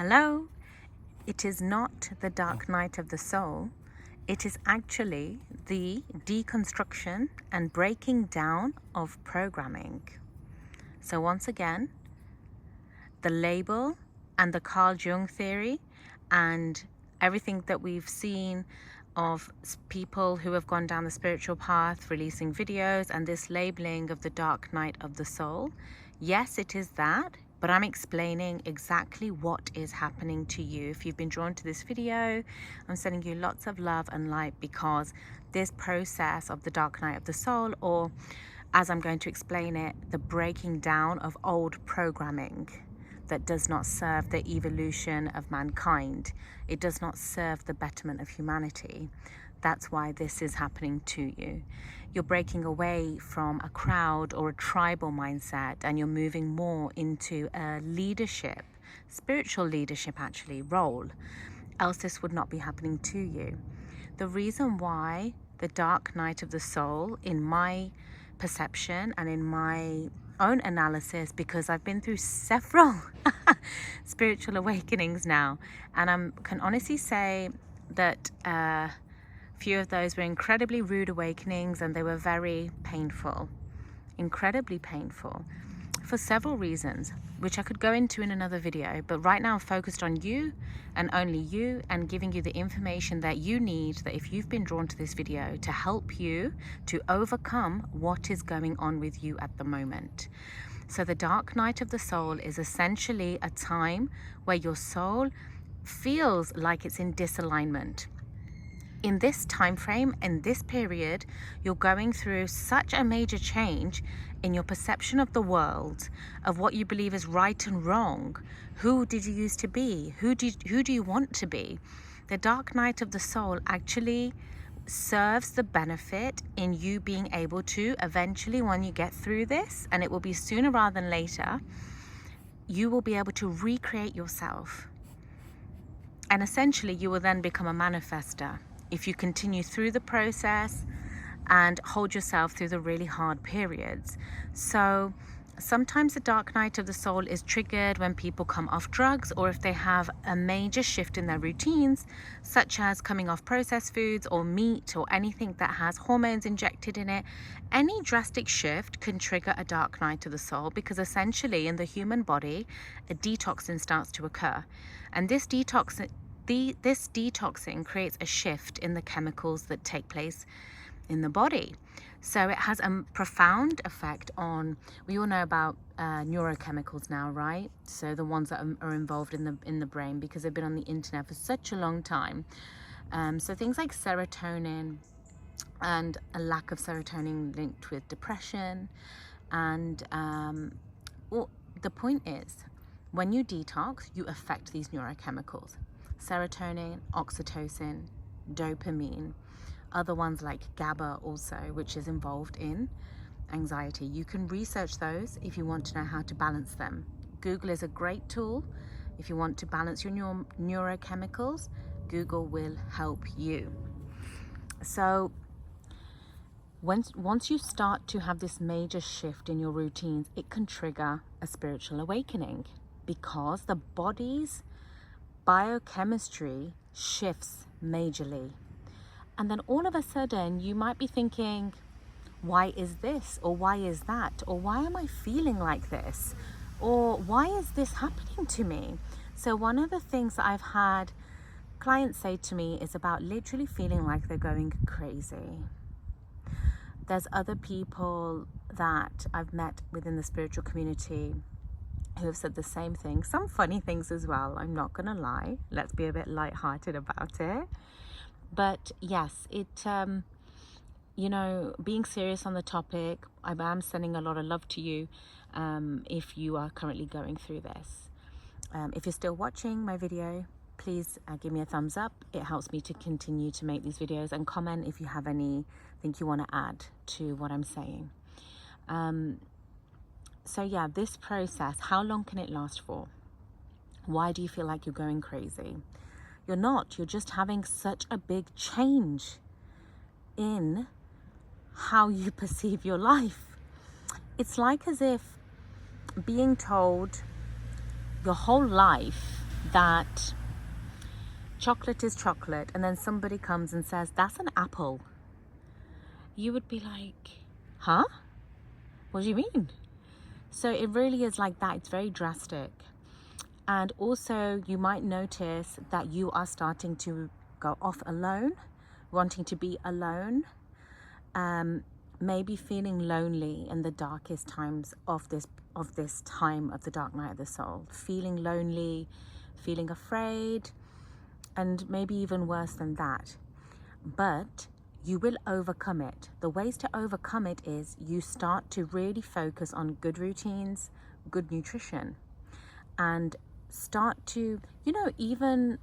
Hello, it is not the dark night of the soul. It is actually the deconstruction and breaking down of programming. So once again, the label and the Carl Jung theory and everything that we've seen of people who have gone down the spiritual path, releasing videos, and this labeling of the dark night of the soul. Yes, it is that, but I'm explaining exactly what is happening to you. If you've been drawn to this video, I'm sending you lots of love and light, because this process of the dark night of the soul, or as I'm going to explain it, the breaking down of old programming that does not serve the evolution of mankind. It does not serve the betterment of humanity. That's why this is happening to you. You're breaking away from a crowd or a tribal mindset, and you're moving more into a leadership, spiritual leadership actually, role. Else this would not be happening to you. The reason why the dark night of the soul, in my perception and in my own analysis, because I've been through several spiritual awakenings now, and I can honestly say that few of those were incredibly rude awakenings, and they were very painful, incredibly painful, for several reasons, which I could go into in another video. But right now I'm focused on you and only you, and giving you the information that you need, that if you've been drawn to this video, to help you to overcome what is going on with you at the moment. So the dark night of the soul is essentially a time where your soul feels like it's in disalignment. In this time frame, in this period, you're going through such a major change in your perception of the world, of what you believe is right and wrong. Who did you used to be? Who do you want to be? The dark night of the soul actually serves the benefit in you being able to eventually, when you get through this, and it will be sooner rather than later, you will be able to recreate yourself. And essentially, you will then become a manifester if you continue through the process and hold yourself through the really hard periods. So sometimes the dark night of the soul is triggered when people come off drugs, or if they have a major shift in their routines, such as coming off processed foods or meat or anything that has hormones injected in it. Any drastic shift can trigger a dark night of the soul, because essentially in the human body, a detoxing starts to occur. And this detoxing creates a shift in the chemicals that take place in the body. So it has a profound effect on, we all know about neurochemicals now, right? So the ones that are involved in the brain, because they've been on the internet for such a long time. So things like serotonin, and a lack of serotonin linked with depression. And well, the point is, when you detox, you affect these neurochemicals. Serotonin, oxytocin, dopamine, other ones like GABA also, which is involved in anxiety. You can research those if you want to know how to balance them. Google is a great tool. If you want to balance your neurochemicals, Google will help you. So once you start to have this major shift in your routines, it can trigger a spiritual awakening, because the body's biochemistry shifts majorly. And then all of a sudden you might be thinking, why is this, or why is that, or why am I feeling like this, or why is this happening to me? So one of the things that I've had clients say to me is about literally feeling like they're going crazy. There's other people that I've met within the spiritual community who have said the same thing. Some funny things as well, I'm not gonna lie. Let's be a bit lighthearted about it. But yes, it being serious on the topic, I am sending a lot of love to you if you are currently going through this. If you're still watching my video, please give me a thumbs up. It helps me to continue to make these videos, and comment if you have anything you want to add to what I'm saying. So yeah, this process, how long can it last for? Why do you feel like you're going crazy? You're not. You're just having such a big change in how you perceive your life. It's like as if being told your whole life that chocolate is chocolate, and then somebody comes and says, that's an apple, you would be like, huh? What do you mean? So it really is like that. It's very drastic. And also you might notice that you are starting to go off alone, wanting to be alone, maybe feeling lonely in the darkest times of this time of the dark night of the soul, feeling lonely, feeling afraid, and maybe even worse than that. But you will overcome it. The ways to overcome it is you start to really focus on good routines, good nutrition, and start to, even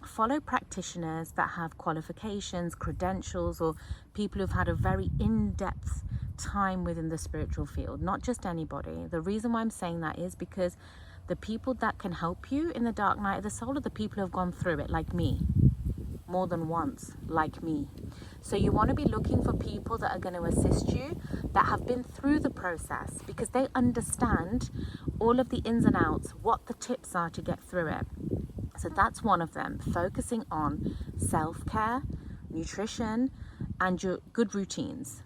follow practitioners that have qualifications, credentials, or people who've had a very in-depth time within the spiritual field, not just anybody. The reason why I'm saying that is because the people that can help you in the dark night of the soul are the people who have gone through it, like me, more than once, like me. So you want to be looking for people that are going to assist you, that have been through the process, because they understand all of the ins and outs, what the tips are to get through it. So that's one of them, focusing on self-care, nutrition, and your good routines.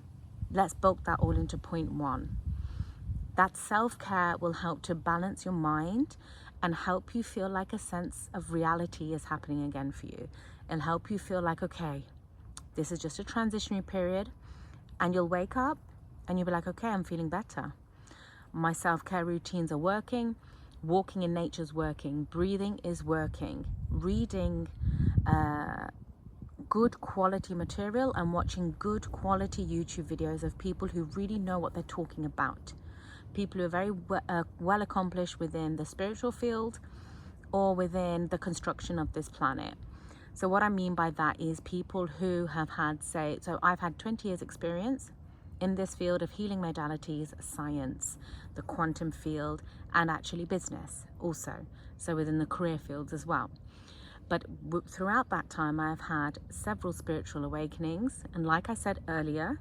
Let's bulk that all into point one. That self-care will help to balance your mind and help you feel like a sense of reality is happening again for you, and help you feel like, okay, this is just a transitionary period, and you'll wake up and you'll be like, okay, I'm feeling better. My self-care routines are working. Walking in nature's working. Breathing is working. Reading good quality material and watching good quality YouTube videos of people who really know what they're talking about. People who are very well accomplished within the spiritual field or within the construction of this planet. So what I mean by that is people who have had, so I've had 20 years experience in this field of healing modalities, science, the quantum field, and actually business also. So within the career fields as well. But throughout that time, I've had several spiritual awakenings. And like I said earlier,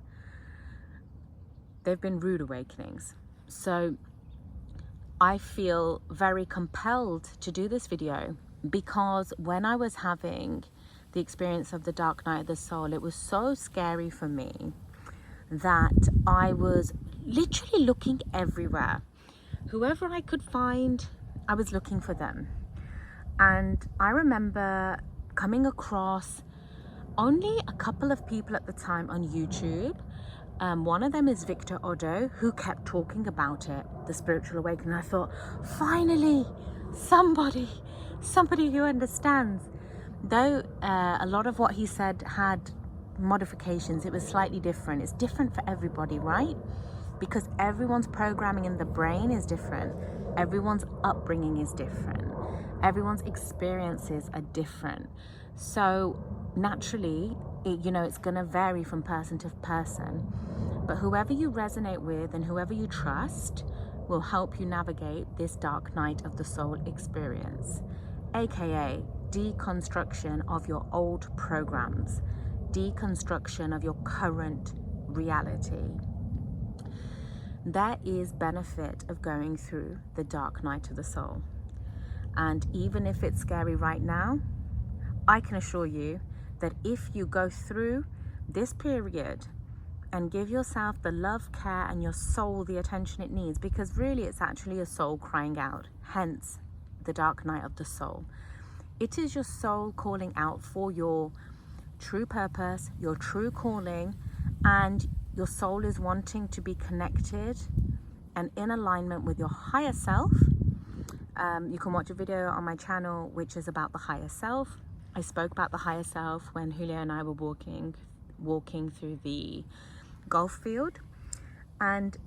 they've been rude awakenings. So I feel very compelled to do this video, because when I was having the experience of the dark night of the soul, it was so scary for me that I was literally looking everywhere. Whoever I could find, I was looking for them. And I remember coming across only a couple of people at the time on YouTube. One of them is Victor Odo, who kept talking about it, the spiritual awakening. I thought, finally, somebody who understands. Though a lot of what he said had modifications, it was slightly different. It's different for everybody, right? Because everyone's programming in the brain is different. Everyone's upbringing is different. Everyone's experiences are different. So naturally, it's going to vary from person to person. But whoever you resonate with and whoever you trust will help you navigate this dark night of the soul experience, aka deconstruction of your old programs, deconstruction of your current reality. There is benefit of going through the dark night of the soul. And even if it's scary right now, I can assure you that if you go through this period and give yourself the love, care, and your soul the attention it needs, because really it's actually a soul crying out, hence the dark night of the soul. It is your soul calling out for your true purpose, your true calling, and your soul is wanting to be connected and in alignment with your higher self. You can watch a video on my channel which is about the higher self. I spoke about the higher self when Julia and I were walking through the golf field, and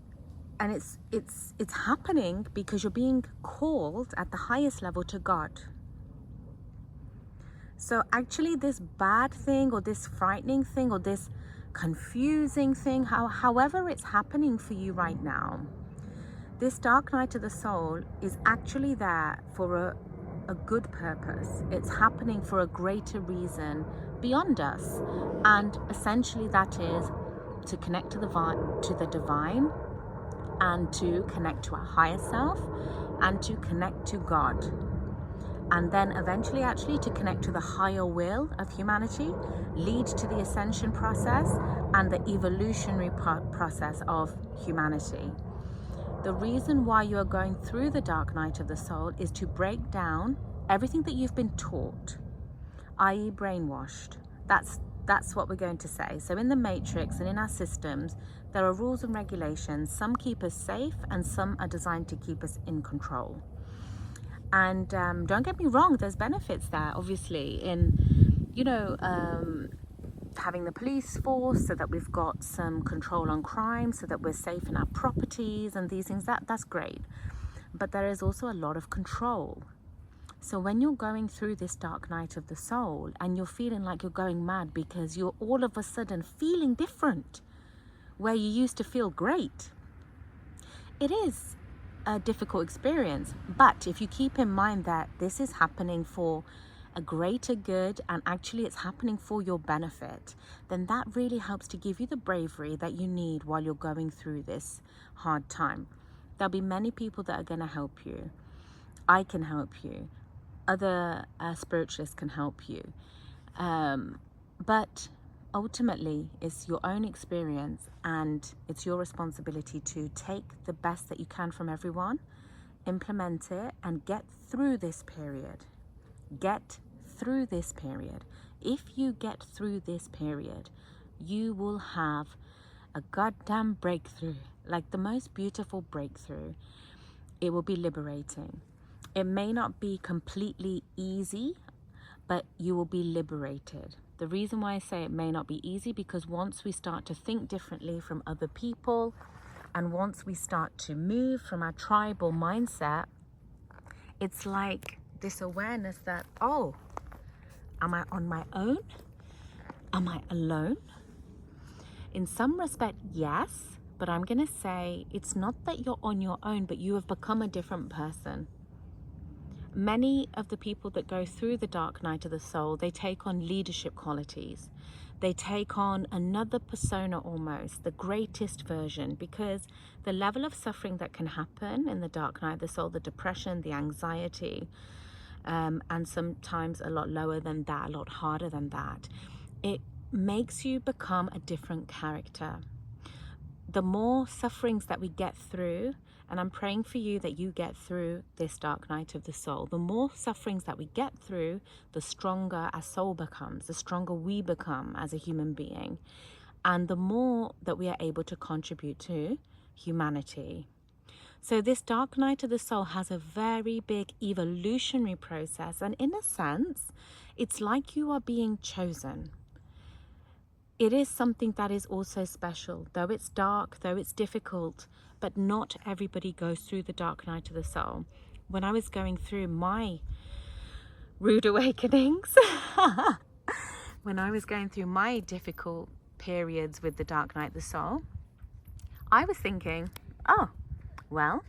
it's happening because you're being called at the highest level to God. So actually this bad thing or this frightening thing or this confusing thing, however it's happening for you right now, this dark night of the soul is actually there for a good purpose. It's happening for a greater reason beyond us. And essentially that is to connect to the divine, and to connect to our higher self, and to connect to God. and then eventually actually to connect to the higher will of humanity, lead to the ascension process and the evolutionary process of humanity. The reason why you are going through the dark night of the soul is to break down everything that you've been taught, i.e. brainwashed. That's what we're going to say. So in the matrix and in our systems, there are rules and regulations. Some keep us safe and some are designed to keep us in control. And don't get me wrong, there's benefits there, obviously, in, having the police force so that we've got some control on crime, so that we're safe in our properties and these things. That's great. But there is also a lot of control. So when you're going through this dark night of the soul and you're feeling like you're going mad because you're all of a sudden feeling different where you used to feel great, it is a difficult experience. But if you keep in mind that this is happening for a greater good and actually it's happening for your benefit, then that really helps to give you the bravery that you need while you're going through this hard time. There'll be many people that are going to help you. I can help you. Other spiritualists can help you. But ultimately, it's your own experience and it's your responsibility to take the best that you can from everyone, implement it, and get through this period. Get through this period. If you get through this period, you will have a goddamn breakthrough, like the most beautiful breakthrough. It will be liberating. It may not be completely easy, but you will be liberated. The reason why I say it may not be easy, because once we start to think differently from other people, and once we start to move from our tribal mindset, it's like this awareness that, oh, am I on my own? Am I alone? In some respect, yes, but I'm going to say it's not that you're on your own, but you have become a different person. Many of the people that go through the dark night of the soul, they take on leadership qualities. They take on another persona almost, the greatest version, because the level of suffering that can happen in the dark night of the soul, the depression, the anxiety, and sometimes a lot lower than that, a lot harder than that, it makes you become a different character. The more sufferings that we get through, and I'm praying for you that you get through this dark night of the soul, the more sufferings that we get through, the stronger our soul becomes, the stronger we become as a human being, and the more that we are able to contribute to humanity. So this dark night of the soul has a very big evolutionary process, and in a sense, it's like you are being chosen. It is something that is also special, though it's dark, though it's difficult, but not everybody goes through the dark night of the soul. When I was going through my rude awakenings, when I was going through my difficult periods with the dark night of the soul, I was thinking, oh, well,